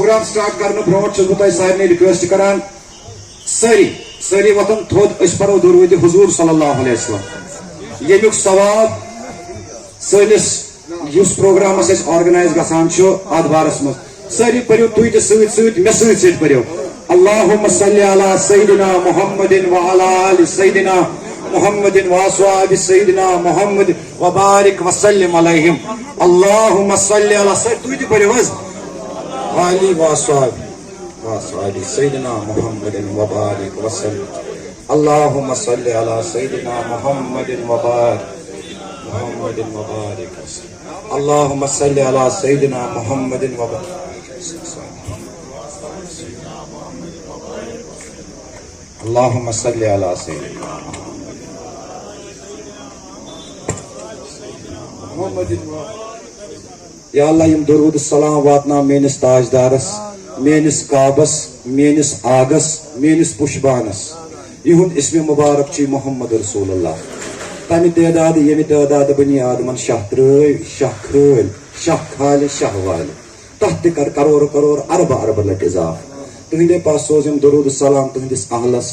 program start karne brot chus butay sarne request karan sari watan thod ashparo durud huzur sallallahu alaihi wasallam yemuk sawab sanis yus program as organize gasan chu advaras mas sari pariu tuite suit message pariu Allahumma salli ala sayyidina Muhammadin wa ala ali sayyidina Muhammadin wa ashabi sayyidina Muhammad wa barik wa sallim alaihim Allahumma salli ala tuite pariu was ali wa ashabi sayyidina Muhammadin wa barik wa sallim Allahumma salli ala sayyidina Muhammadin wa barik Muhammadin wa barik wa sallim Allahumma salli ala sayyidina Muhammadin wa barik Allahumma salli ala sayyidina Muhammadin wa Ya Allah yim durud salam vatna menis tajdaras menis kabas menis agas menis pushbanas yihun ismi mubarak chi Muhammad Rasulullah tami tedad yemi tedad bani adman shahtröy shahkröl shahkhal shahwal tahte karor arba latizaf tuhinde pas sozim durud salam tuhindis ahlas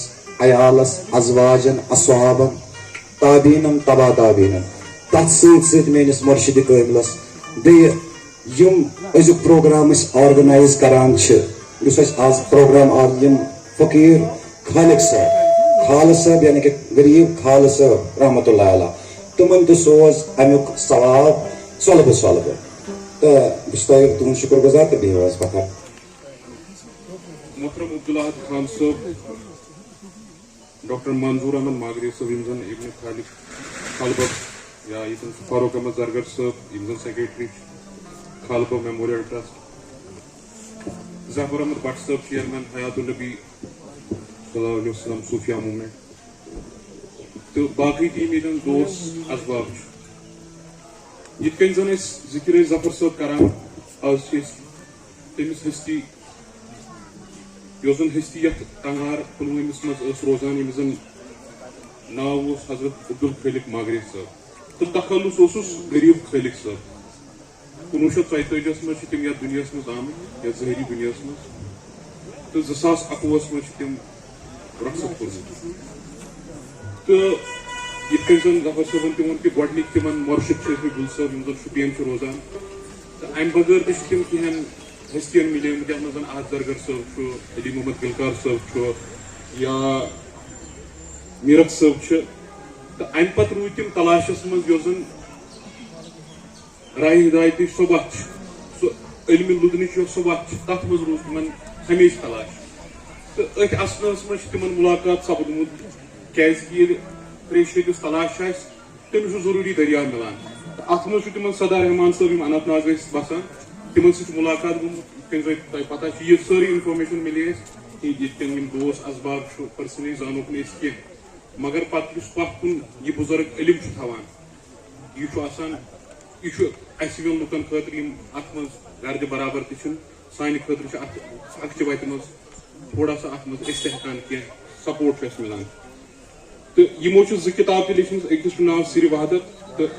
ayalas azwajan ashaban tabinam tabinam tatsit menis murshidi koimlas de yum azuk program is organize karan chh yus as program ar yum fakir khalsa yani ke garib khalsa rahmatullah ala tuman to soz amuk sawab solab to bistoy tum shukr guzar te bewas bakar Muhtaram Abdullah Khan sahab Dr. Manzoor Ahmad Magri sahab imzan Ibn Khalid Khalbab ya imzan Farooq Ahmad Zargar sahab imzan secretary Khalbab Memorial Trust Zafar Ahmad Bhatt sahab chairman Hayatul Nabi sallallahu alaihi wasallam Sufia movement to baqi team idan dos asbab yitken zan is zikr Zafar sahab karan az is temis histi Yozun histiyat tangar pulmuimis mas rozan imizan naus Hazrat Abdul Khalik Magri sahab to takhallus osus garib Khalik sahab 1942 mas tim ya dunyas mas am ya zahiri dunyas mas to 2021 mas tim raksat kurni to yitken zan Zafar sahab timon ki godnik timan morshid chesmi gul sahab imizan shupiyan chu rozan to I'm bagar tim kihan Hestian Million Mujahmazan Ahad Zargar Sahab Chu, Ali Muhammad Gilkar Sahab Chu, Ya Mirak Sahab Chu. The Aimpat Ruitim Talashas Maz Yozan Rai Hidayati Sobach, so Ilmi Ludnich Sobach, Tat Maz Ruzman Hamish Talash. The Ek Asnas Maz Timan Mulakat Sabudmud, Kazgir, Preshidus Talashas, Tim Zururi Darya Milan. The Atmos Timan Sadar Haman Sabim Anat Nazis Basan. تمن سۭتۍ مُلاقات گوٚمُت یِتھ کٔنۍ زَن تۄہہِ پتہ چھِ یہِ سٲرٕے اِنفارمیشن مِلے اَسہِ یِتھ کٔنۍ یِم دوس اسباب چھُ پٔرسنلی زانوکھ نہٕ أسۍ کینٛہہ مگر پتہٕ یُس پتھ کُن یہِ بُزرگ علم چھُ تھاوان یہِ چھُ آسان یہِ چھُ اَسہِ ہِوٮ۪ن لُکن خٲطرٕ یِم اَتھ منٛز گردِ برابر تہِ چھِنہٕ سانہِ خٲطرٕ چھِ اَتھ اکچہِ وتہِ منٛز تھوڑا سا اَتھ منٛز أسۍ تہِ ہٮ۪کان کینٛہہ سپورٹ چھُ اَسہِ مِلان تہٕ یِمو چھِ 2 کِتاب تہِ لیٚچھمٕژ أکِس چھُ ناو سِرِ وحدت تہٕ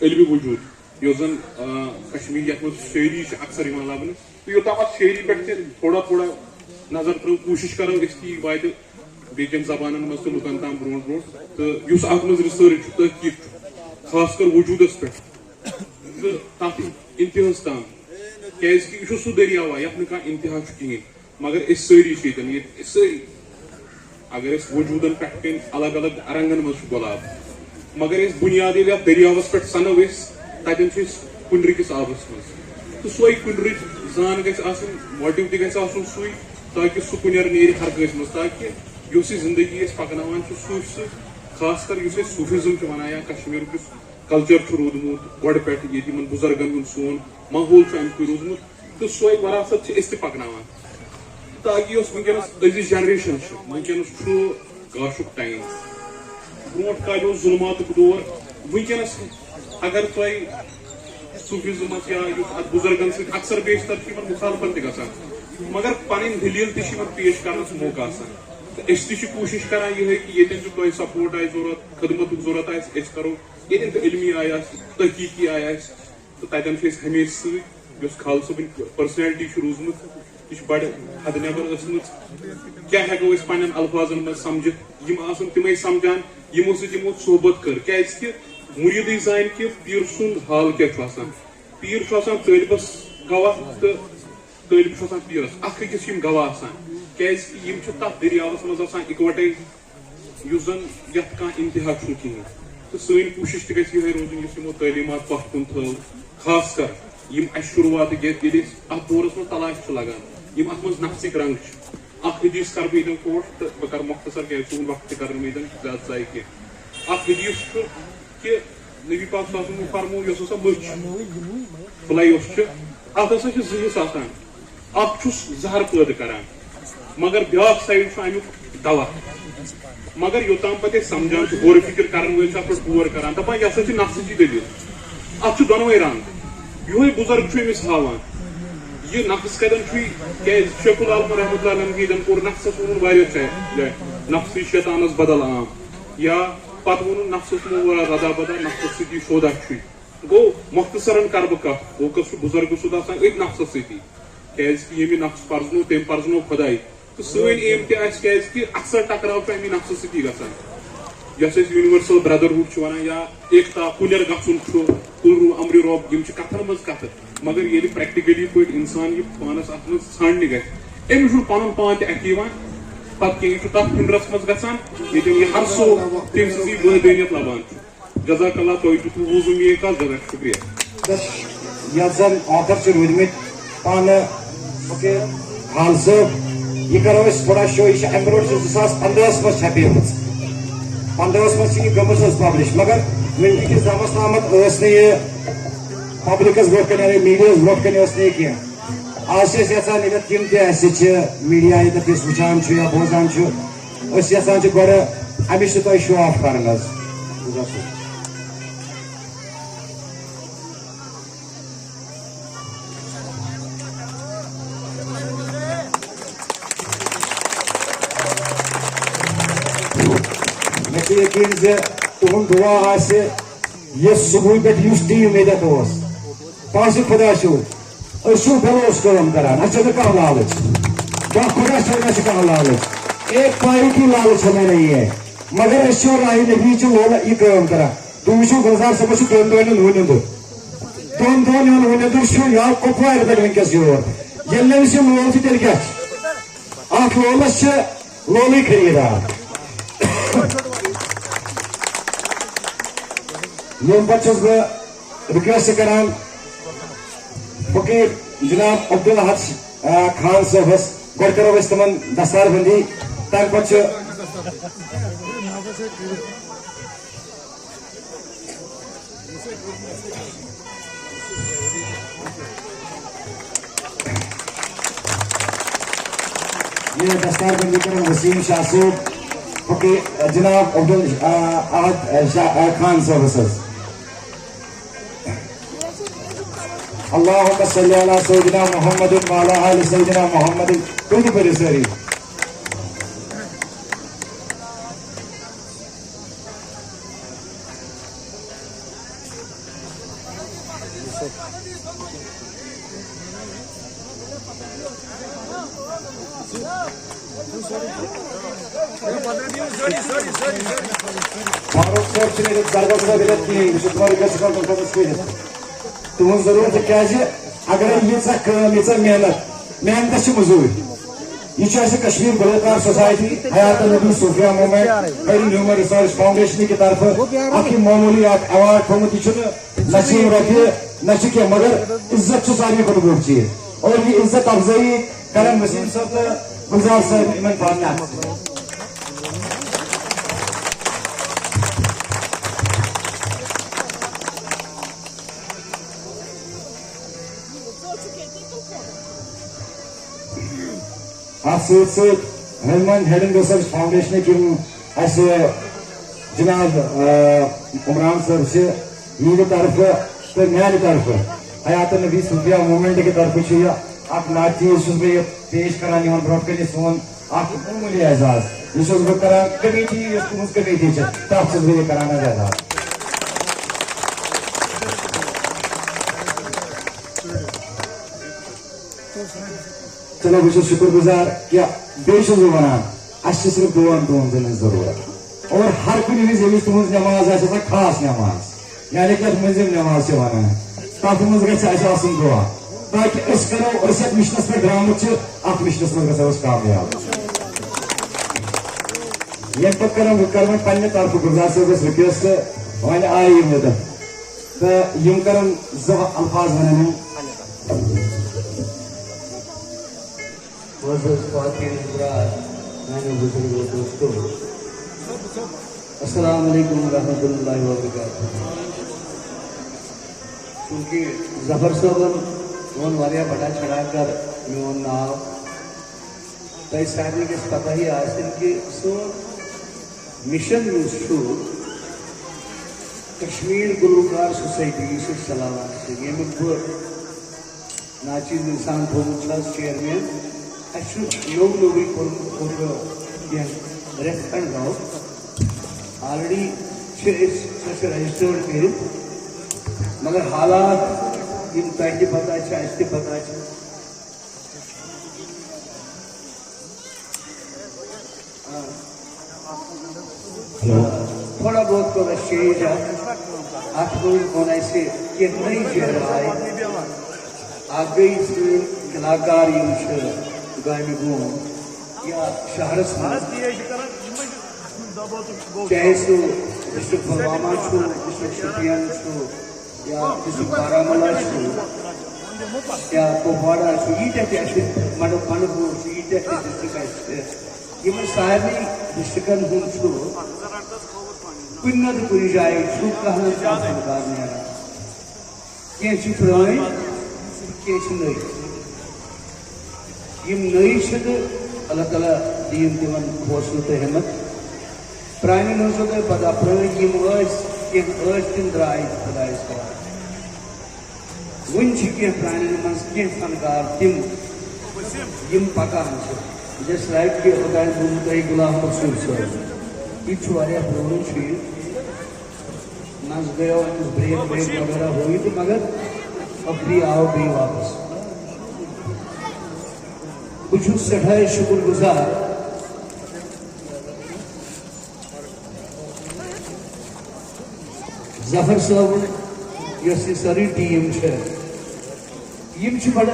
علمِ وجوٗد یۄس زن کشمیٖر یتھ منٛز شٲعری چھِ اکثر یِوان لبنہٕ تہٕ یوٚتام اتھ شٲعری پٮ۪ٹھ تہِ تھوڑا نظر ترٛٲو کوٗشش کرو أسۍ تہِ یہِ واتہِ بیٚیہِ کٮ۪ن زبانن منٛز تہِ لُکن تام برونٛٹھ تہٕ یُس اتھ منٛز رِسٲرٕچ چھُ تحقیٖق چھُ خاص کر وجوٗدس پٮ۪ٹھ تہٕ تتھ انتہاہس تام کیازِ کہِ یہِ چھُ سُہ دٔریاوا یتھ نہٕ کانٛہہ انتہا چھُ کِہینۍ مگر أسۍ سٲری چھِ ییٚتٮ۪ن ییٚتہِ أسۍ سٲری اگر أسۍ وجوٗدن پٮ۪ٹھ کٔنۍ الگ الگ رنگن منٛز چھُ گۄلاب مگر أسۍ بُنیاد ییٚلہِ اتھ دٔریاوس پٮ۪ٹھ سنو أسۍ تتٮ۪ن چھِ أسۍ کُنرٕکِس آبس منٛز تہٕ سۄے کُنرٕچ زان گژھِ آسٕنۍ ماٹِو تہِ گژھِ آسُن سُے تاکہِ سُہ کُنیر نیرِ ہر کٲنٛسہِ منٛز تاکہِ یۄس یہِ زندگی أسۍ پکناوان چھِ سُہ چھُ خاص کر یُس أسۍ صوٗفِزم چھِ ونان یا کشمیٖرُک یُس کلچر چھُ روٗدمُت گۄڈٕ پٮ۪ٹھ ییٚتہِ یِمن بُزرگن ہُنٛد سون ماحول چھُ امہِ کُے روٗدمُت تہٕ سۄے وراثت چھِ أسۍ تہِ پکناوان تاکہِ یۄس ؤنکیٚنس أزِچ جنریشن چھِ ؤنکیٚنس چھُ گاشُک ٹایم برونٛٹھ کالہِ اوس ظُلماتُک دور ؤنکیٚنس اگر تۄہہِ صوٗفِزمس یا یُس اتھ بُزرگن سۭتۍ اکثر بیشتر چھِ یِمن مُخالفت تہِ گژھان مگر پنٕنۍ دٔلیٖل تہِ چھِ یِمن پیش کرنس موقعہٕ آسان تہٕ أسۍ تہِ چھِ کوٗشش کران یِہے کہِ ییٚتٮ۪ن تہِ تۄہہِ سپورٹ آسہِ ضروٗرت خدمتُک ضروٗرت آسہِ أسۍ کرو ییٚتٮ۪ن تہِ علمی آیہِ آسہِ تحقیٖقی آیہِ آسہِ تہٕ تتٮ۪ن چھِ أسۍ ہمیشہٕ سۭتۍ یس خال صبن پرسنلٹی روزمت یہ بڑ حد نبر کیا ہیکو اس پنن الفاظن من سمجھت یم آسن تمے سمجھان یمو سمو صحبت کر کیا مریدی زان کہ پیر سند حال کیا پیر طالبس گواہ تو طالب پیرس اخ أکس گواہ کم تک دریاوس مز اکوٹے اس زن یت کھانا انتہا کہین تو سن کوشش تہ گھس یہ روزن اس یمو تعلیمات پتھ کن تھو خاص کر یم اس شروعات یل ات دورس من تلاش لگان یم ات مز نفسک رنگ اخ حدیث کر بہ کوٹ تو بہ کر مختصر کی سون وقت کر زیادہ ضائع کی اخ حدیث کہ نبی پاک صلی اللہ علیہ وسلم فرمو یس ہسا مچھ فلائی ات ہسا زہس آسان اخ چھس زہر پٲدٕ کران مگر بیاکھ سایڈ امیک دوا مگر یوتام پتہ سمجھان غور فکر کرن ول ات پہ غور کران دپان یہ ہسا نفسچی دلیل ات دونوے رنگ یہ بزرگ امس ہاوان یہ نفس کتن شیخ العالم رحمۃ اللہ علیہ دن کور نفسس ون واریاہ نفسی شیطانس بدل عام یا پتہ ون نفسس مورا ردا بدا نفسس ستی شودا گو مختصرن کر بہ کت وہ کس بزرگ سود آسان ات نفسس ستی یمی نفس پرزنو تم پرزنو خدائی تو سن ایم تہ اکثر ٹکراو امی نفس ستی گژھان یس یونیورسل برادرہڈ ونان یا ایکتا کُلیر گژھُن کُلرو امر رۄب یم کتن مز کتھ مگر ییٚلہِ پریکٹیکلی پٲٹھۍ انسان یہ پانس ات مز ژھانڈنہِ گژھِ أمِس چھُنہٕ پنُن پان تہِ اَتھِ یِوان پتہٕ کینٛہہ یہِ چھُ تتھ ہُنرس منٛز گژھان ییٚتٮ۪ن یہِ ہر سو تٔمۍ سٕنٛزٕے وحدٲنیت لبان چھُ جزاک اللہ تۄہہِ دیُتوٕ بوٗزُم میٲنۍ کتھ جزاک شُکریہ یتھ زن آتھر چھِ روٗدمٕتۍ پانہٕ خان صٲب یہ کرو تھوڑا شو یہ امہ برو 2015 مز چھپیمٕژ 15 مز یہ گٔمٕژ حظ پبلش مگر ونکس دمس تامت ٲس نہٕ یہِ پبلکس برونٛٹھ کَنۍ میٖڈیاہس برونٛٹھ کَنۍ ٲس نہٕ یہِ کینٛہہ آز چھِ أسۍ یژھان ییٚتٮ۪تھ یِم تہِ اَسہِ چھِ میٖڈیا ییٚتٮ۪تھ أسۍ وٕچھان چھُ یا بوزان چھُ أسۍ یژھان چھِ گۄڈٕ أمِس چھِ تۄہہِ شو آف کران حظ یقین زِ تُہُنٛد دُعا آسہِ یہِ صُبحٲے پٮ۪ٹھ یُس ٹیٖم ییٚتٮ۪تھ اوس پانٛژھِ خۄدا چھُو أسۍ چھُو بلوس کٲم کران اَسہِ چھَنہٕ کانٛہہ لالٕچ دۄہ خۄدا چھَنہٕ اَسہِ کانٛہہ لالٕچ ایک پایہِ کی لالٕچ ہمیں نہیں ہے مگر أسۍ چھِ راہہِ نبی چھِ یہِ کٲم کران تُہۍ وٕچھِو گُلزار صٲبس چھُ 2 دۄہن ہُنٛد وُنِنٛدُر 2 دۄہن ہُنٛد وُنِنٛدُر چھُ یا کۄپوارِ پٮ۪ٹھ وٕنکٮ۪س یور ییٚلہِ نہٕ أمِس یِم لول چھِ تیٚلہِ کیٛاہ چھِ اکھ لولس چھِ لولٕے خریٖدار ییٚمہِ پتہٕ چھُس بہٕ رِکویسٹ کران فقیٖر جناب عبدالحد خان صٲبس گۄڈٕ کرو أسۍ تِمن دستار بندی تمہِ پتہٕ چھُ یہ دستار بندی کرن وسیم شاہ صٲب فقیٖر جناب عبدالحد خان صٲبس حظ اللهم صل على سيدنا محمد وعلى آل سيدنا محمد كل برسري فاروق صاحب چھِ ییٚتٮ۪تھ درگاہ بِلت کِہیٖنۍ بہٕ چھُس واریاہ گژھان تٔمِس کٔرِتھ تُہٕنٛز ضروٗرت کیٛازِ اگرے ییٖژاہ کٲم ییٖژاہ محنتس چھِ موٚزوٗرۍ یہ چھُ اَسہِ کشمیٖر گُلوکار سوسایٹی حیات النبی صوفیہ موٗمینٹ ہیرِن ہیوٗمن رِسورس فاوُنڈیشن کی طرفہٕ اکھ یہِ معموٗلی اکھ ایوارڈ تھوٚومُت یہِ چھُنہٕ نہ چھِ یِم رۄپیہِ نہ چھِ کینٛہہ مگر عزت چھُ ساروی کھۄتہٕ بوٚڑ چیٖز اور یہِ عزت افضٲیی کرن وسیٖم صٲب تہٕ گُلزار صٲب یِمن پانہٕ ات سۭتۍ سۭتۍ ہیڈن ریسرچ فاؤنڈیشنٕکۍ یِم اَسہِ جناب عمران صٲب چھِ یِہنٛدِ طرفہٕ تہٕ میانہِ طرفہٕ حیات النبی صوفیہ موٗمینٹ کہِ طرفہٕ چھُ یہِ اکھ ناچیٖز چھُس بہٕ یہِ پیش کران یِمن برونٛٹھ کَنہِ سون اکھ معموٗلی اعزاز یہِ چھُس بہٕ کران کمیٹی یۄس تُہنٛز کمیٹی چھِ تتھ چھُس بہٕ یہِ کران حظ اعزاز چلو بہت شکر گزار کہ بیس ونان اس صرف دون دن ضرورت اور ہر کن وز یمس تہذ نماز آ خاص نماز یعنی کہ مزم نماز ونان تک مز گھن دعا تاکہ اس کرو اس مشنس پہ درامت ات مشنس مز گھو کامیاب یم پہ کرو پنہ طرف گلزار صاحبس رکویسٹ ون آئی یہ مدت تو یم کرن زٕ الفاظ ونن السلام علیکم ورحمۃ اللہ وبرکاتہ. چونکہ ظفر صٲبن وون واریاہ بڑا چڑھا کر میون ناو تۄہہِ سارنٕے گژھِ پتہ ہی آسن کہ سون مشن یُس چھُ کشمیر گلوکار سوسائٹی یُس أسۍ چلاوان چھِ ییٚمیُک بہٕ ناچیز انسان تھوٚومُت چھُس چیئرمین اَسہِ چھُ نوٚوٕے کوٚرمُت کینٛہہ رٮ۪تھ کھنٛڈ گوٚو آلریڈی چھِ أسۍ سۄ چھِ رجسٹٲرڈ کٔرِتھ مگر حالات یِم تۄہہِ تہِ پتہ چھِ اَسہِ تہِ پتہ چھِ تھوڑا بہت کوٚر اَسہِ چینج اَتھ منٛز اوٚن اَسہِ کینٛہہ نٔے چہرٕ آیہِ اکھ گٔے سٲنۍ کلاکار یِم چھِ گامہِ گوم یا شہرس منٛز چاہے سُہ ڈسٹرک پُلوامہ چھُ ڈسٹرک شوپین چھُ یا ڈسٹرک بارہمولہ چھُ یا کپواڑہ چھُ ییٖتیاہ تہِ اَسہِ بنڈپوٗر چھُ ییٖتیاہ تہِ ڈسٹرک اَسہِ چھِ یِمن سارنٕے ڈسٹرکن ہُنٛد چھُ کُنہِ نتہٕ کُنہِ جایہِ چھُ کانٛہہ نتہٕ کانٛہہ فنکار نیران کینٛہہ چھِ پرٛٲنۍ کینٛہہ چھِ نٔے یِم نٔے چھِ تہٕ اللہ تعالیٰ دِیِن تِمن حوصلہٕ تہٕ ہمت پرٛانٮ۪ن ہٕنٛز چھو تۄہہِ پتہ پرٛٲنۍ یِم ٲسۍ کینٛہہ ٲسۍ تِم درٛاے خۄدایس حوالہٕ وُنہِ چھِ کینٛہہ پرٛانٮ۪ن منٛز کینٛہہ فنکار تِم یِم پکان چھِ جس لائک کہ اوتانۍ بوٗزوٕ تۄہہِ غلام مقصوٗد صٲب یہِ تہِ چھُ واریاہ پرٛون چھُ یہِ منٛزٕ گٔیو أمِس برٛیک ویک وغیرہ ہُہ یہِ تہٕ مگر ابھی آو بیٚیہِ واپس بہٕ چھُس سٮ۪ٹھاہ شُکر گُزار ظفر صٲبُن یۄس یہِ سٲرٕے ٹیٖم چھِ یِم چھِ بڑٕ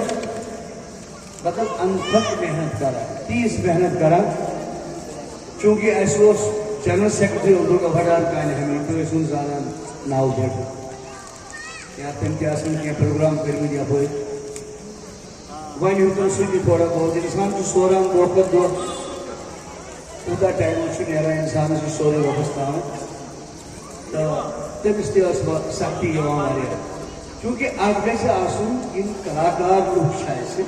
مطلب انتھک محنت کران تیز محنت کران چونکہ اَسہِ اوس جنرل سیکرٹری عبدالغفار کانہِ ہمیشہِ تُہۍ ٲسِوُن زانان ناو پٮ۪ٹھ یا تٔمۍ تہِ آسان کینٛہہ پروگرام کٔرمٕتۍ یپٲرۍ وۄنۍ ہیوٚتُن سُہ تہِ تھوڑا بہت اِنسان چھُ سوران دۄہ پتہٕ دۄہ کوٗتاہ ٹایمہ چھُ نیران اِنسانس یہِ سورُے واپس تام تہٕ تٔمِس تہِ ٲس سختی یِوان واریاہ چونکہ اکھ گژھِ آسُن یِم کلاکار لُکھ چھِ اَسہِ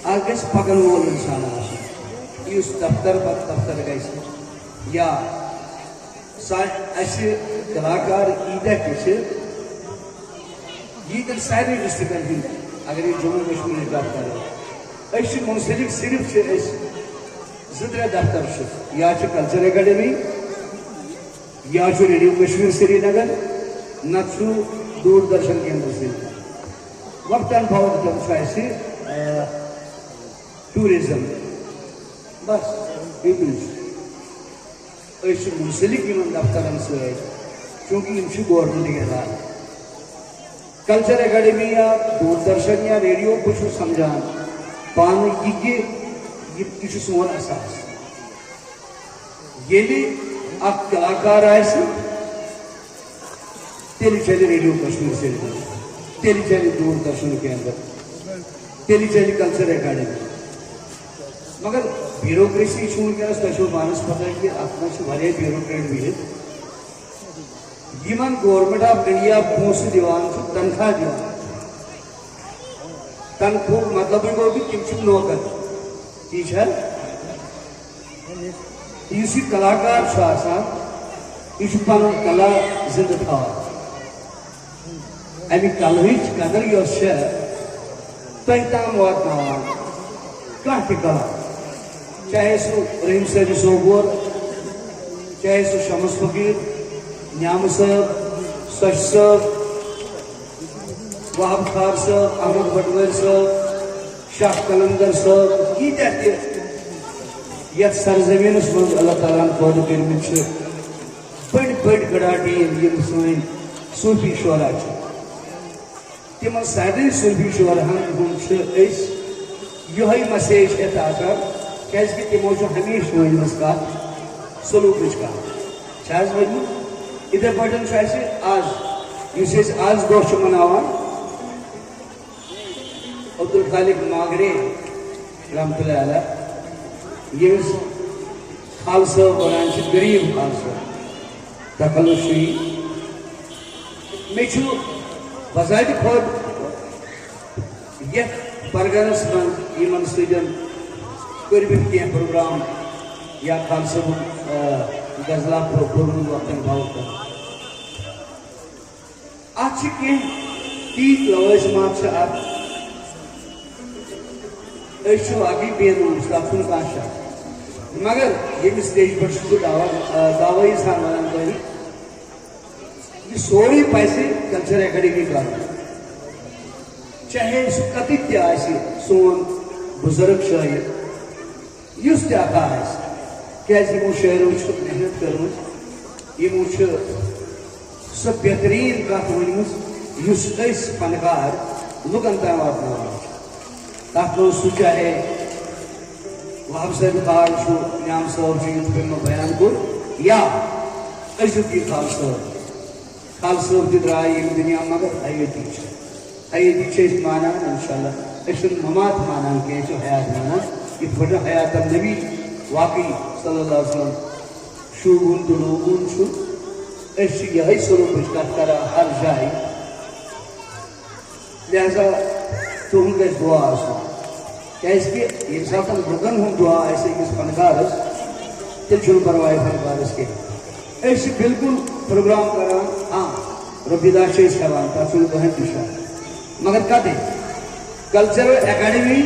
اکھ گژھِ پکن وول انسان آسُن یُس دفتر پتہٕ دفتر گژھِ یا اَسہِ کلاکار ییٖتیاہ تہِ چھِ ییٖتٮ۪ن سارنٕے ڈسٹرکن ہٕنٛدۍ اگر یہِ جموں کشمیٖرٕچ کتھ کرو أسۍ چھِ منسلک صرف چھِ أسۍ 2-3 دفتر چھِ یا چھِ کلچر اکیڈمی یا چھُ ریڈیو کشمیر سری نگر نتہٕ چھُ دوٗردرشن کیندر سری نگر وقتاً فوقتاً چھُ اَسہِ ٹوٗرزم بس یوٗتُے چھُ أسۍ چھِ منسلک یِمن دفترن سۭتۍ چوٗنکہِ یِم چھِ گورمنٹٕکۍ ادارٕ کلچر اکیڈمی یا دوٗردرشن یا ریڈیو بہٕ چھُس سمجھان پانہٕ یہِ کہِ یہِ چھُ سون اساس ییٚلہِ اکھ کلاکار آسہِ تیٚلہِ چلہِ ریڈیو کشمیر سری نگر تیٚلہِ چلہِ دوٗردرشن کیندر تیٚلہِ چلہِ کلچر اکیڈمی مگر بیوروکریسی چھُ وٕنکیٚنس تۄہہِ چھو پانس پتہ کہ اتھ منٛز چھِ واریاہ بیوروکریٹ بِہِتھ یِمن گورمنٹ آف انڈیا پونٛسہٕ دِوان چھُ تنخواہ دِوان تنخواہُک مطلبٕے گوٚو کہِ تِم چھِ نوکر تی چھا یُس یہِ کلاکار چھُ آسان یہِ چھُ پنُن کلا زندٕ تھاوان امہِ کلہٕچ قدر یۄس چھےٚ تۄہہِ تام واتناوان کانٛہہ تہِ کلا چاہے سُہ رحیم صٲبہِ صوبور چاہے سُہ شمس فقیٖر نیامہٕ صٲب سچ صٲب وہاب خار صٲب احمد بٹوٲرۍ صٲب شاہ کلندر صاحب یہ یت سرزمین من اللہ تعالیٰ پودہ کرمت بڑ بڑ گڑاٹین یم سن صوفی شعرا تم سارے صوفی شعراہن ہند یہ مسیج ہیت آسان کیازِ کہ تمو ہمیشہ ونمژ کت سلوکچ کت ونمت اتھے پٲٹھۍ آز اس آز دۄہ چھِ مناوان عبدالخالق ماگرے رحمۃ اللہ علیہ یمس خال صٲب ونان چھِ غریب خال صٲب تکلف شُیی مےٚ چھُ بذاتِ خود یتھ پرگنس منٛز یمن سۭتۍ کٔرمٕتۍ کینٛہہ پروگرام یا خال صٲبُن غزلا کوٚرمُت وقتن فوقتن اتھ چھِ کینٛہہ تیٖتۍ لوازمات چھِ اتھ أسۍ چھِ واقعی بے نوٗن تتھ چھُنہٕ کانٛہہ شک مگر ییٚمہِ سٹیج پٮ۪ٹھ چھُس بہٕ دعوٲیی سان ونان تۄہہِ یہ سورُے پزِ کلچر اکیڈمی کرُن چاہے سُہ کتٕکۍ تہِ آسہِ سون بُزرگ شٲعر یُس تہِ اکھ آسہِ کیازِ یِمو شٲعرو چھِ محنت کٔرمٕژ یِمو چھِ سۄ بہتریٖن کتھ ؤنمٕژ یُس أسۍ فنکار لُکن تام واتناوان چھِ تتھ منٛز سُہ چاہے وہاب صٲب خال چھُ نعام صٲب چھُ یِتھ پٲٹھۍ مےٚ بیان کوٚر یا أزیُک یہِ خال صٲب تہِ درٛاے ییٚمہِ دُنیا مگر حیٲتی چھِ أسۍ مانان انشاءاللہ أسۍ چھِنہٕ ممات مانان کینٛہہ أسۍ چھِ حیات مانان یِتھ پٲٹھۍ حیات النبی واقعی صلی اللہ علیہ وسلم شوٗبُن تہٕ لوٗبُن چھُ أسۍ چھِ یِہے سلوکٕچ کتھ کران ہر جایہِ لہذا تُہُنٛد گژھِ دُعا آسُن کیازِ کہ ییٚمہِ ساتہٕ لُکن ہُنٛد دُعا آسہِ أکِس فنکارس تیٚلہِ چھُنہٕ پرواے فنکارس کینٛہہ أسۍ چھِ بالکل پروگرام کران ہاں رۄپیہِ دہ چھِ أسۍ ہٮ۪وان تتھ چھُنہٕ کٕہۭنۍ تہِ شک مگر کتٮ۪ن کلچرل اکیڈمی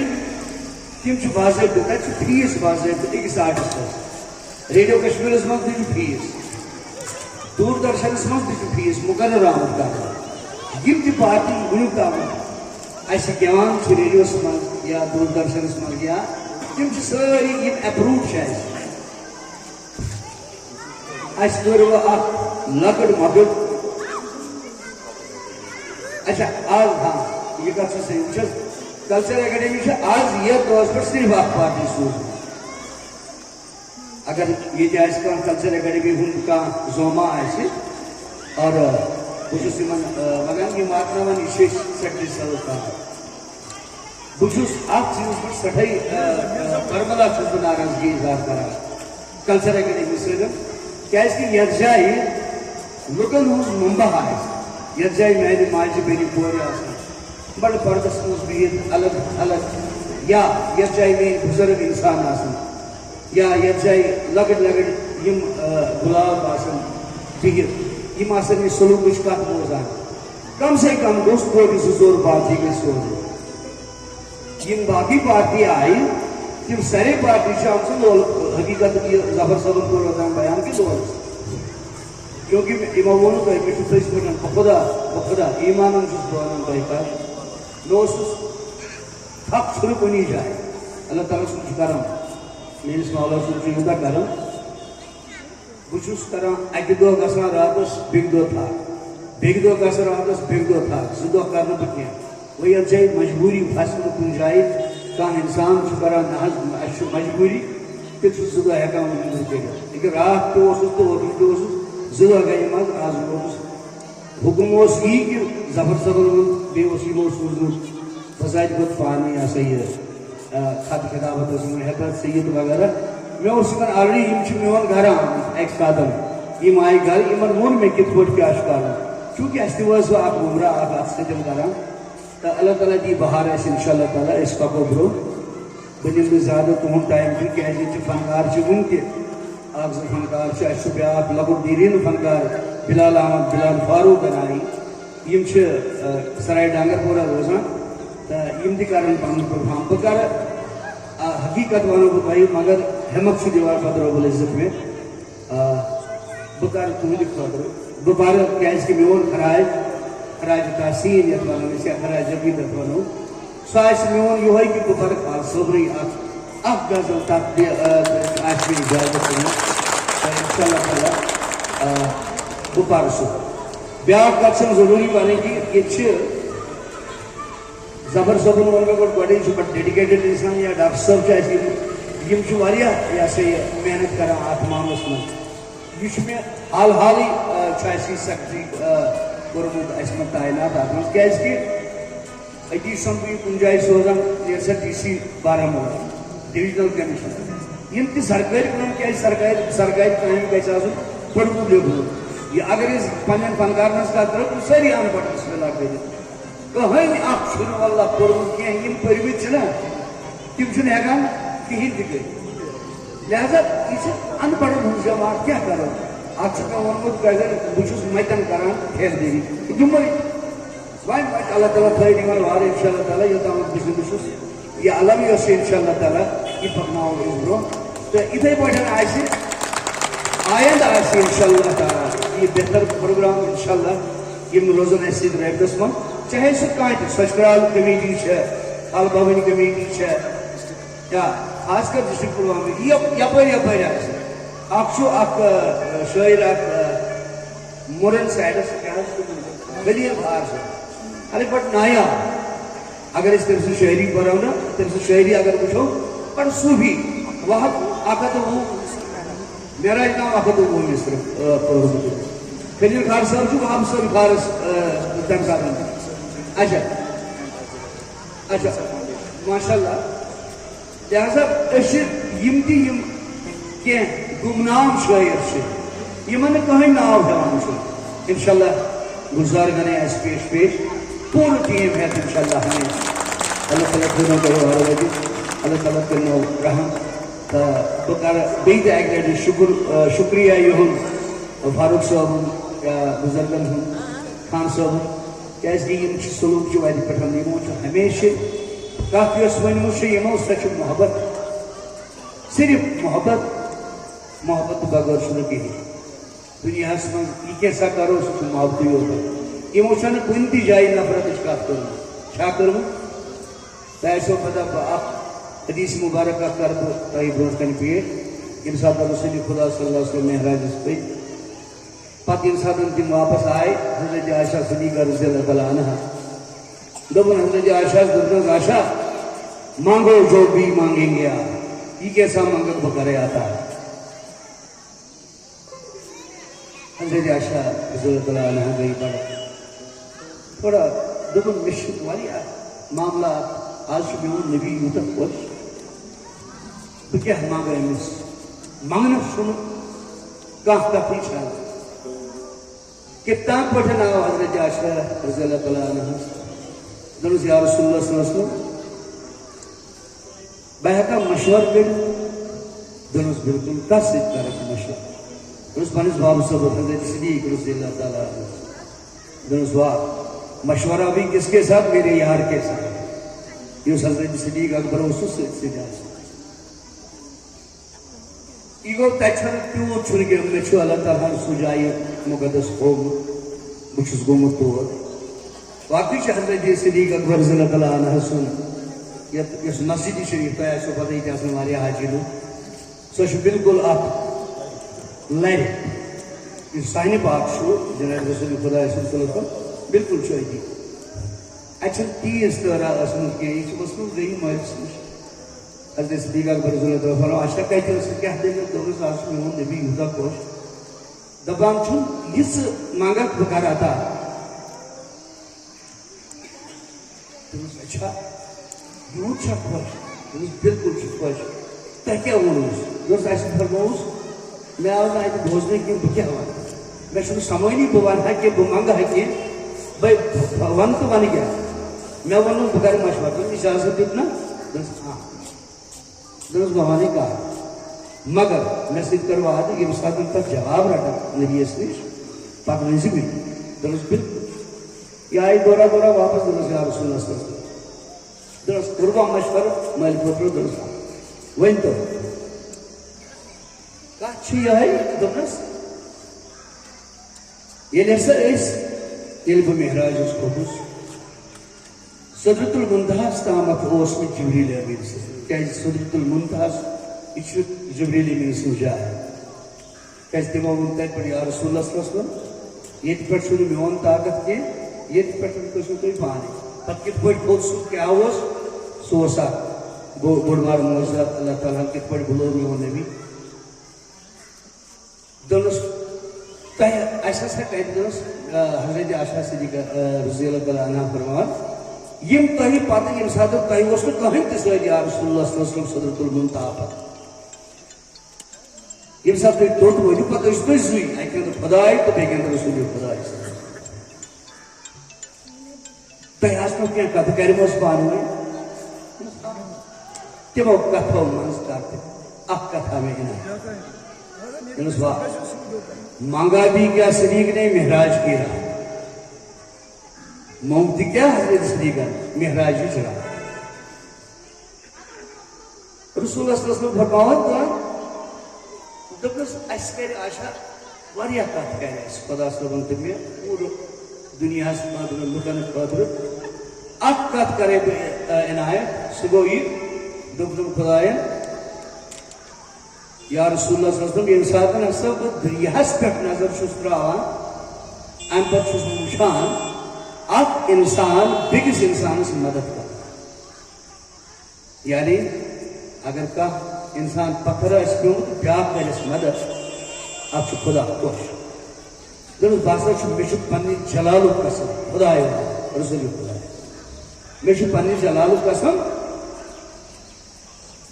تِم چھِ باضٲبطہٕ تتہِ چھُ فیٖس باضٲبطہٕ أکِس آرٹسٹس ریڈیو کشمیٖرس منٛز تہِ چھُ فیٖس دوٗردرشنس منٛز تہِ چھُ فیٖس مُقرر آمُت کرنہٕ یِم تہِ پارٹی وُنیُک تامتھ اَسہِ گٮ۪وان چھِ ریڈیوس منٛز یا دوٗردرشنس منٛز یا تِم چھِ سٲری یِم اپروٗو چھِ اَسہِ کٔر وۄنۍ اکھ لۄکٕٹ مۄکٕٹ اچھا آز ہاں یہ کتھ چھِ صحیح وٕچھ کلچر اکیڈمی چھِ آز یتھ دۄہس پٮ۪ٹھ صرف اکھ پارٹی سوزمٕژ اگر ییٚتہِ آسہِ کانٛہہ کلچر اکیڈمی ہُنٛد کانٛہہ زوما آسہِ اور بہٕ چھُس یِمن ونان یِم واتناوان یہِ چھِ أسۍ سٮ۪ٹھاہ سرو کران بہٕ چھُس اتھ چیٖزس پٮ۪ٹھ سٮ۪ٹھاہ برملا چھُس بہٕ ناراضگی اظہار کران کلچر اکیڈمی سۭتۍ کیازِ کہ یتھ جایہِ لُکن ہٕنٛز منبع آسہِ یتھ جایہِ میانہِ ماجہِ بیٚنہِ کورِ آسان بڑٕ پردس منٛز بِہِتھ الگ الگ یا یتھ جایہِ میٲنۍ بُزرگ انسان آسان یا یتھ جایہِ لۄکٕٹۍ لۄکٕٹۍ یِم غلام آسان بِہِتھ یِم آسان یہِ سلوکٕچ کتھ بوزان کم سے کم گوٚژھ توتہِ زٕ ژور پارٹی گژھِ سوزُن یِم باقٕے پارٹی آیہِ تِم سارے پارٹی چھِ آمژٕ لول حقیقت یہِ ظفر صٲبن کوٚر اوتام بیان کہِ لولس کیونکہ یِمو ووٚنوٕ تۄہہِ مےٚ چھُ تٔتھۍ پٲٹھۍ بخدا ایٖمانن چھُس بہٕ ونان تۄہہِ کتھ مےٚ اوسُس تھپھ چھُنہٕ کُنی جایہِ اللہ تعالیٰ سُنٛد چھُ کرم میٲنِس مولا سُنٛد چھُ یوٗتاہ کرم بہٕ چھُس کران اکہِ دۄہ گژھان راتس بیٚکہِ دۄہ تھکھ بیٚکہِ دۄہ گژھان راتس بیٚکہِ دۄہ تھکھ زٕ دۄہ کرٕ نہٕ بہٕ کینٛہہ وۄنۍ یتھ جایہِ مجبوٗری پھسہِ نہٕ کُنہِ جایہِ کانٛہہ انسان چھُ کران نہ حظ اَسہِ چھُ مجبوٗری تیٚلہِ چھُس زٕ دۄہ ہٮ۪کان وۄنۍ کٔرِتھ لیکن راتھ تہِ اوسُس تہٕ اوترٕ تہِ اوسُس زٕ دۄہ گٔیہِ منٛز آز ووتُس حُکُم اوس یی کہ ظفر صٲبن ووٚن بیٚیہِ اوس یِمو سوٗزمُت بذاتِ خۄد پانہٕ یہِ ہسا یہِ خط خطابت ٲس یِمن ہٮ۪کان سید وغیرہ مےٚ اوس یِمن آلریڈی یِم چھِ میون گرٕ آمٕتۍ اکہِ ساتہٕ یِم آیہِ گرٕ یِمن ووٚن مےٚ کِتھ پٲٹھۍ کیٛاہ چھُ کرُن چوٗنٛکہِ اَسہِ تہِ وٲژ وۄنۍ اکھ عُمرا اکھ اتھ سۭتۍ کران تہٕ اللہ تعالیٰ دی بہار اَسہِ انشاء اللہ تعالیٰ أسۍ پکو برونٛہہ بہٕ دِمہٕ نہٕ زیادٕ تُہُنٛد ٹایم کینٛہہ کیازِ ییٚتہِ چھِ فنکار چھِ وُنہِ تہِ اکھ زٕ فنکار چھِ اَسہِ چھُ بیٛاکھ لۄکُٹ دیٖریٖن فنکار بِلال احمد بِلال فاروق گنایی یِم چھِ سراے ڈانگر پورہ روزان تہٕ یِم تہِ کرن پنُن پرفارم بہٕ کرٕ حقیقت ونو بہٕ تۄہہِ مگر ہٮ۪مت چھُ دِوان پتہٕ رۄبُل عزت مےٚ بہٕ کرٕ تُہنٛدِ خٲطرٕ بہٕ پرٕ کیازِ کہ میون خراج تحسیٖن یتھ ونو أسۍ یا خراج عقیٖدت ونو سہ میون یہ کہ بہ کر خال صبری اخ غزل تک اجازت انشاء اللہ تعالیٰ بہ پر سہ بیاکھ کت ضروری پہ کہ زبر صبن ون مے گۄڈے بڑا ڈیڈیکیٹڈ انسان یا ڈاکٹر صٲب یہ سا یہ محنت کران اتھ معاملس من یہ مے حال حالی سیکٹری کورمت اس من تعینات اتھ من کی اتی سمجھ کن جائے سوزان یہ سا D C Baramulla divisional commissioner یم تہ سرکاری کام کی سرکاری کام گژھِ آسُن پوٚرمُت لیوٚکھمُت یہ اگر پنن فنکارن کتھ کرو سٲری ان پڑھ بسم اللہ کٔرِتھ کہین اخ چھُنہٕ واللہ پوٚرمُت کینٛہہ یم پٔرمٕتۍ چھِنا تِم چھِنہٕ ہٮ۪کان کِہیٖنۍ تہِ کٔرِتھ لہذا یہ چھِ ان پڑھن ہُنٛد جماعت کیٛاہ کرو اتھ چھُ مےٚ ووٚنمُت اگر بہٕ چھُس متٮ۪ن کران ٹھیکدٔری دِمے وۄنۍ واتہِ اللہ تعالیٰ تھٲیِن یِمن وارٕ انشاء اللہ تعالیٰ یوٚتامتھ بہٕ زِندٕ چھُس یہ علم یۄس چھِ انشاء اللہ تعالیٰ یہ پکناوو أسۍ برونٛہہ تہٕ یِتھے پٲٹھۍ آسہِ آیندٕ آسہِ انشاء اللہ تعالیٰ یہ بہتر پروگرام انشاء اللہ یم روزن اَسہِ سۭتۍ رٲبطس منٛز چاہے سہ کانٛہہ تہِ سۄچکرال کمیٹی حال بھوانی کمیٹی یا خاص کر ڈسٹرکٹ پلوامہ یپٲرۍ آسہِ اکھ شٲعر اکھ مُرن سایڈس خلیل بہار صٲب ارے بڑٕ نایاب اگر أسۍ تٔمۍ سٕنٛز شٲعری پرو نا تٔمۍ سٕنٛز شٲعری اگر وٕچھو بڑٕ صوٗفی وحب 120 معراج نام 120 مصر پوٚرمُت خلیل خار صٲب چھُ وہاب صٲب خارس تمہِ ساتہٕ اچھا ماشاء اللہ لہذا یم تہ یم کی گمنام شاعر یمن کہیں ناو ہیوان انشاء اللہ گلزار گنے اس پیش پورٕ ٹیم ہیت انشاء اللہ ہمیں اللہ تعالیٰ کرنو کرو ہر وجہ اللہ تعالیٰ کرنو رحم تو بہ کر بیٚیہِ تہِ اکہِ لٹہِ شکریہ یہُنٛد فاروق صٲبُن یا بزرگن ہُنٛد خان صٲبُن کیازِ یم سلوک وتہِ پٮ۪ٹھ یمو ہمیشہ کتھ یۄس ؤنمٕژ چھِ یمو سۄ چھِ محبت صرف محبت بغٲر چھُنہٕ کِہیٖنۍ دُنیاہس منٛز یہِ کینٛژھا کرو سُہ چھُ محبتٕے یوت یمو چھنہٕ کُنہِ تہِ جایہِ نفرتٕچ کتھ کٔرمٕژ چھا کٔرمٕژ تۄہہِ آسیو پتہ بہٕ اکھ حدیث مبارک اکھ کرٕ بہٕ تۄہہِ برونٛٹھ کنہِ پیش ییٚمہِ ساتہٕ رسول خدا صلی اللہ علیہ وسلم معراجس پٔکۍ پتہٕ ییٚمہِ ساتہٕ تِم واپس آے حضرت عائشہ صدیقہ رضی اللہ تعالیٰ عنہا دوٚپُن حضرت عائشہ دوٚپنَس عائشہ مانگو جو بھی مانگیں گے آپ یہ کیسا مانگت بہ کرے آتا ہے حضرت عائشہ رضی اللہ تعالیٰ عنہا گئی تھوڑا دوٚپُن مےٚ چھُ واریاہ معاملات آز چھُ میون نبی یوٗتاہ خۄش بہٕ کیٛاہ منٛگہٕ أمِس منٛگنَس چھُنہٕ کانٛہہ کَتھٕے چھَنہٕ کتاب پٹھن آو حضرت عائشہ رضی اللہ تعالیٰ عنہ دوٚپُس یا رسول اللہ صلی اللہ علیہ وسلم بہٕ ہٮ۪کا مشورٕ کٔرِتھ دوٚپُس بِلکُل کتھ سۭتۍ کرکھ مشورٕ دوٚپُس پننِس بابہٕ صٲبس حضرت صدیق رضی اللہ تعالیٰ عنہ دوٚپُس واہ مشورہ بھی کس کے ساتھ میرے یار کے ساتھ یُس حضرت صدیق اکبر اوس سُہ سۭتۍ سۭتۍ آسان یہ گو تتہِ چھنہٕ تیوٗت چھُنہٕ کینٛہہ مےٚ چھُ اللہ تعالیٰ ہن سُہ جایہِ مُقدس ہوومُت بہٕ چھُس گوٚمُت تور واقعی چھِ حضرت صدیق اکبر رضی اللہ تعالیٰ عنہ سُنٛد یۄس مسجد شریف تۄہہِ آسیو پتہ ییٚتہِ آسان واریاہ حاجی لُکھ سۄ چھِ بالکل اکھ لرِ یُس سانہِ پاک چھُ جناب رسول خدا صلی اللہ علیہ وسلم بالکل چھُ أتی اَتہِ چھنہٕ تیز تٲرا ٲسمٕژ کینٛہہ یہِ چھِ ؤژھمٕژ بیٚیہِ مٲلِس نِش حضرت صدیق اکبر رضی اللہ تعالیٰ فرمو عائشہ کتہِ ٲسٕکھ کیٛاہ دٔلیٖل دوٚپُس آز چھُ میون نبی یوٗتاہ خۄش دپان چھُم یِژھ منٛگکھ بہٕ کرٕ عطا دوٚپُس اچھا یوٗت چھا خۄش دوٚپُس بالکل چھُ خۄش تۄہہِ کیٛاہ ووٚنوُس دوٚپُس اَسہِ فرمووُس مےٚ آو نہٕ اَتہِ بوزنٕے کینٛہہ بہٕ کیٛاہ وَنہٕ مےٚ چھُنہٕ سمجھنٕے بہٕ وَنہٕ ہا کینٛہہ بہٕ منٛگہٕ ہا کینٛہہ بہٕ وَنہٕ تہٕ وَنہٕ کیٛاہ مےٚ ووٚنُن بہٕ کرٕ مشورٕ دوٚپُن اِجازت دیُت نا دوٚپُس ہاں دوٚپُس بہٕ وَنَے کَتھ مگر مےٚ سۭتۍ کر وعدٕ ییٚمہِ ساتہٕ تَتھ جواب رَٹَکھ نبیَس نِش پَتہٕ ؤنۍزِ مےٚ دوٚپُس بالکل یہِ آیہِ دورا دورا واپس دوٚپُس یا رسول اللہ صلی اللہ علیہ وسلم دوٚپُس کوٚروا مشورٕ مٲلۍ پوترو دوٚپُس ؤنۍتو کَتھ چھِ یِہوٚے دوٚپنَس ییٚلہِ ہسا أسۍ ییٚلہِ بہٕ معراجَس کھوٚتُس صدرۃ المنتہا تامت اوس میں جبریل امین سے کیا صدرۃ المنتہا یہ جبریل امین سن جائے کیا تمو ون تر پہ یا رسول اللہ صلی اللہ علیہ وسلم یہ پہ میون طاقت کی یہ پہ کسو تھی پانے پتہ کت پہ کھوت سہ کیا سا بوڑ بار موجود اللہ تعالیٰ کت پہ بلو میون نبی دونس تہ اس ہسا کت دس حضرت عائشہ صدیقہ رضی اللہ تعالیٰ عنہ فرمان یم تہ پتہ یم سات تہ اس کہیں تہ سۭتۍ یا رسول اللہ صلی اللہ علیہ وسلم صدرۃ المنتہا پتہ یم سات تہ توٚت وٲتِو پتہ ٲسِو تُہۍ زٕے اکہِ اندٕ خۄداے تہٕ بیٚکہِ اندٕ رسول خۄداے تۄہہِ آسنو کینٛہہ کتھٕ کرِمَژ پانہٕ ؤنۍ تِمو کتھو منٛز کر تہِ اکھ کتھا مےٚ عنایت دوٚپنَس واہ مانگا بھی کیا صدیق نے معراج کی راہ مونگتی کیا حضرت صدیق معراج ہی چڑھا رسول اللہ صلی اللہ علیہ وسلم فرماوان دپنس اس کر آشا واریاہ کتھ کر اس خدا صٲبن تہٕ مےٚ پوٗرٕ دُنیاہس خٲطرٕ لُکن خٲطرٕ اکھ کتھ کرے بہٕ عنایت سُہ گوٚو یہِ دوٚپُن خۄداین یا رسول اللہ صلی اللہ علیہ وسلم ییٚمہِ ساتہٕ ہسا بہٕ دُنیاہس پٮ۪ٹھ نظر چھُس تراوان امہِ پتہٕ چھُس بہٕ وٕچھان اکھ انسان بیٚکِس انسانس مدد کران یعنی اگر کانٛہہ انسان پتھر آسہِ پیوٚمُت بیٛاکھ کرٮ۪س مدد اتھ چھُ خدا خۄش دوٚپُس بہٕ ہسا چھُس مےٚ چھُ پننہِ جلالُک قسم خداے رسول خداے مےٚ چھُ پننہِ جلالُک قسم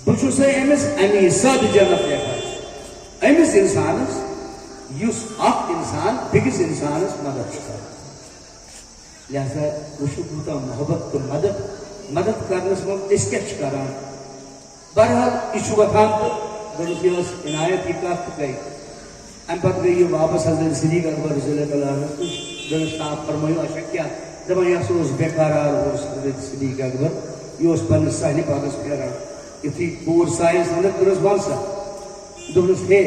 بہٕ چھُسے أمِس امی سادٕ جنت لیکھان أمِس انسانس یُس اکھ انسان بیٚکِس انسانس مدد چھُ کران لہذا وٕچھو کوٗتاہ محبت تہٕ مدد کرنس منٛز أسۍ کیٛاہ چھِ کران بہرحال یہ وتھان تو دوٚپُس یہ ٲس عنایت یہ کتھ تہٕ گٔے امہِ پتہٕ گٔے یہ واپس حضرت صدیق اکبر رضی اللہ تعالیٰ عنہ دوٚپُس صاحب فرمٲیِو اچھا کیٛاہ دپان یہ ہسا اوس بے قرار اوس حضرت صدیق اکبر یہ اوس پننس صحنہِ پاکس پھیران یُتھُے کوٗر سایس ونکھ دوٚپنس ون سا دوٚپنس ہے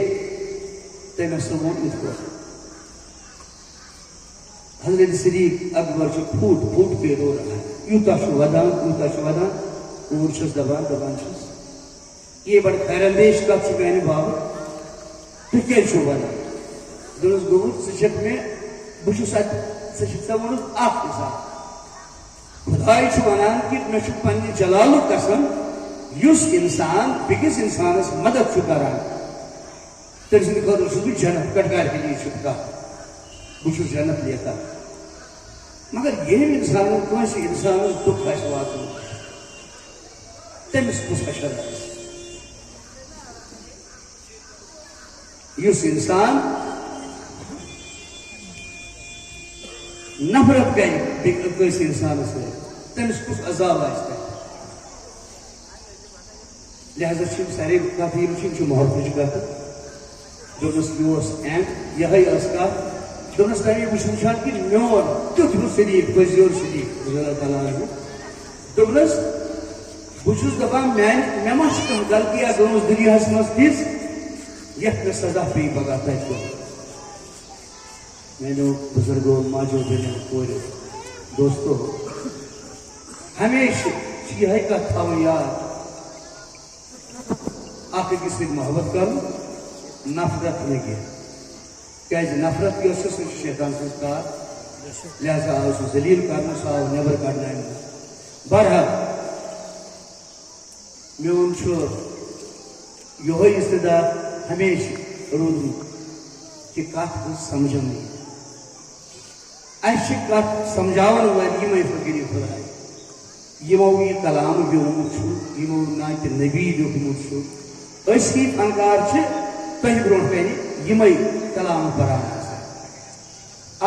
تٔمۍ ہسا ووٚن یِتھ پٲٹھۍ حضرت صدیق اکبر چھُ پھوٗٹ پے رو رہا یوٗتاہ چھُ ودان کوٗر چھس دپان چھس یہ بڑ خیر اندیش کتھ چھِ میانہِ باپتھ تُہۍ کیٛازِ چھِو ونان دوٚپنس گوٚمُت ژٕ چھکھ مےٚ بہٕ چھُس اتہِ ژےٚ چھُتھ ژےٚ ووٚنُتھ اکھ حساب خداے چھُ ونان کہِ مےٚ چھُ پننہِ جلالُک قسم یُس انسان بیٚکِس انسانس مدد چھُ کران تٔمۍ سٕنٛدِ خٲطرٕ چھُس بہٕ جنت کٹکار کے لیے چھُ کتھ بہٕ چھُس جنت لیکھان مگر ییٚمۍ انسانس کٲنٛسہِ انسانس دُکھ آسہِ واتُن تٔمِس کُس حشر آسہِ یُس انسان نفرت کرِ کٲنٛسہِ انسانس سۭتۍ تٔمِس کُس عذاب آسہِ تتہِ لہذا چھِ سارے کتھ یِم چھِ محبتٕچ کتھٕ دوٚپنس یہِ اوس اینڈ یِہے ٲس کتھ دوٚپنس تۄہہِ بہٕ چھُس وٕچھان کہِ میون تیُتھ ہیوٗ صدیق پٔزیور صدیق رضی اللہ تعالیٰ عنہ دوٚپنس بہٕ چھُس دپان مےٚ ما چھِ کانٛہہ غلطیہ گٔمٕژ دُنیاہس منٛز تِژھ یتھ مےٚ سزا پیٚیہِ پگاہ تتہِ گوٚو میانیو بُزرگو ماجو بیٚنیو کوریو دوستو ہمیشہ چھِ یِہے کتھ تھاوٕنۍ یاد اکھ أکِس سۭتۍ محبت کرُن نفرت نہٕ کینٛہہ کیٛازِ نفرت یۄس چھِ سۄ چھِ شیطان سٕنٛز کار لہذا آو سُہ ذلیٖل کرنہٕ سُہ آو نٮ۪بر کڑناونہٕ بہرحال میون چھُ یِہوے استعداد ہمیشہ روٗدمُت کہِ کتھ گٔژھ سمجھن یِنۍ اَسہِ چھِ کتھ سمجھاون وٲلۍ یِمے فقیٖر خۄداے یِمو یہِ کلام لیوٗکھمُت چھُ یِمو ناتہِ نبی لیوٗکھمُت چھُ أسۍ ہی فنکار چھِ تۄہہِ برونٛٹھ کنہِ یِمے کلام پران آسان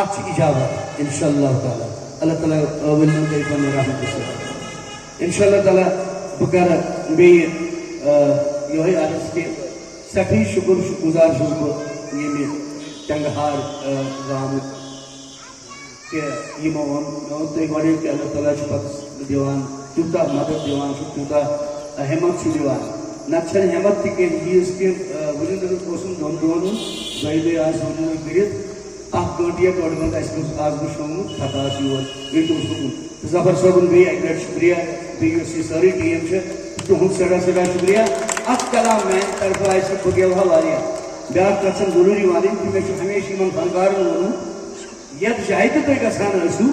اتھ چھِ اجابت انشاء اللہ تعالیٰ اللہ تعالیٰ ؤنِو تُہۍ پننہِ رحمتہٕ سۭتۍ انشاء اللہ تعالیٰ بہٕ کرٕ بیٚیہِ یِہوے عرض کہِ سٮ۪ٹھٕے شُکر گُزار چھُس بہٕ ییٚمہِ ٹنٛگہار گامُک کہ یِمو ووٚن تۄہہِ گۄڈٕے کہِ اللہ تعالیٰ چھُ پتہٕ دِوان تیوٗتاہ مدد دِوان چھُ تیوٗتاہ ہٮ۪مت چھُ دِوان نتہٕ چھنہٕ ہٮ۪مت تہِ کینٛہہ ییٖژ کہِ وٕنیُک اوسُم دۄن دۄہن ہُنٛد دۄیہِ دۄہہِ آسہِ وٕنیُک کٔرِتھ اخ گنٹہ یا ڈوڑ گنٹہ اس آز بہ شونگمت خطا یور گئی ظفر صٲبن بیٚیہِ اکہِ لٹہِ شُکریہ بیٚیہِ یُس یہِ سٲرٕے ٹیٖم چھُ تُہُنٛد سٮ۪ٹھاہ شُکریہ اکھ کلام میانہِ طرفہٕ آسہِ بہٕ گٮ۪وٕ ہا واریاہ بیٛاکھ کتھ چھَم ضروٗری وَنٕنۍ کہِ مےٚ چھُ ہمیشہِ یِمن فنکارن ووٚنمُت یتھ جایہِ تہِ تُہۍ گژھان ٲسِو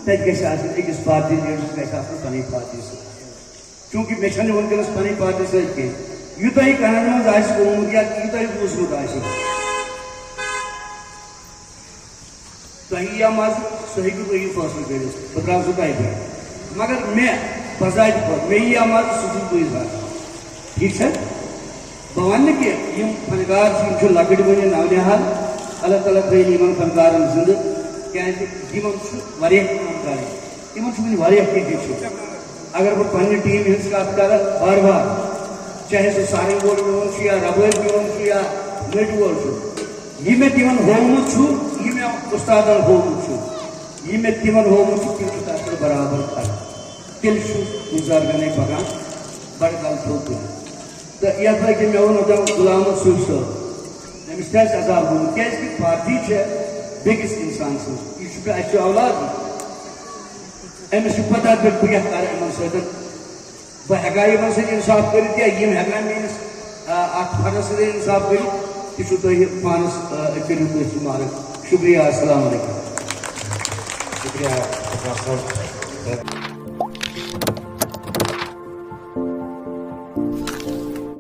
تتہِ گژھِ آسٕنۍ أکِس پارٹی لیٖڈرَس گژھِ آسٕنۍ پنٕنۍ پارٹی سۭتۍ چوٗنٛکہِ مےٚ چھَنہٕ وٕنکٮ۪نس پنٕنۍ پارٹی سۭتۍ کینٛہہ یوٗتاہ یہِ کَنن منٛز آسہِ گوٚمُت یا یوٗتاہ یہِ بوٗزمُت آسہِ تۄہہِ یِیا مزٕ سُہ ہیٚکِو تُہۍ یہِ فٲصلہٕ کٔرِتھ بہٕ ترٛاوٕ سُہ تۄہہِ پٮ۪ٹھ مگر مےٚ بذاتہِ کھۄتہٕ مےٚ یِیا مزٕ سُہ چھُس بٕے زانان ٹھیٖک چھا بہٕ وَنہٕ نہٕ کہِ یِم فنکار چھِ یِم چھِ لۄکٕٹۍ وٕنہِ نونِحال اللہ تعالیٰ تھٲیِن یِمن فنکارن زِندٕ کیٛازِ یِمن چھُ واریاہ کٲم کَرٕنۍ یِمن چھُ وٕنہِ واریاہ کینٛہہ ہیٚچھُن اگر بہٕ پننہِ ٹیٖم ہِنٛز کتھ کرٕ بار بار چاہے سُہ سارنگ وول میون چھُ یا ربٲرۍ میون چھُ یا نٔٹۍ وول چھُ یہِ مےٚ تِمن ہوومُت چھُ یہِ مےٚ اُستادن ہوومُت چھُ یہِ مےٚ تِمن ہوومُت چھُ تِم چھِ تتھ پٮ۪ٹھ برابر کران تیٚلہِ چھُ بُزرگنٕے پکان بڑٕ کل تھوٚد تُلِتھ تہٕ یتھ لگہِ مےٚ ووٚن اوٚتام غلام محمد صوفی صٲب أمِس تہِ آسہِ عذاب گوٚمُت کیٛازِ کہِ پارٹی چھےٚ بیٚکِس انسان سٕنٛز یہِ چھُ اَسہِ چھُ اولاد أمِس چھُ پتہ بہٕ کیٛاہ کرٕ یِمن سۭتۍ بہٕ ہٮ۪کا یِمن سۭتۍ انصاف کٔرِتھ یا یِم ہٮ۪کان میٲنِس اتھ فرنس سۭتۍ انصاف کٔرِتھ تہِ چھُو تُہۍ پانس کٔرِو تُہۍ سُہ مارک شُکریہ السلام علیکم شکریہ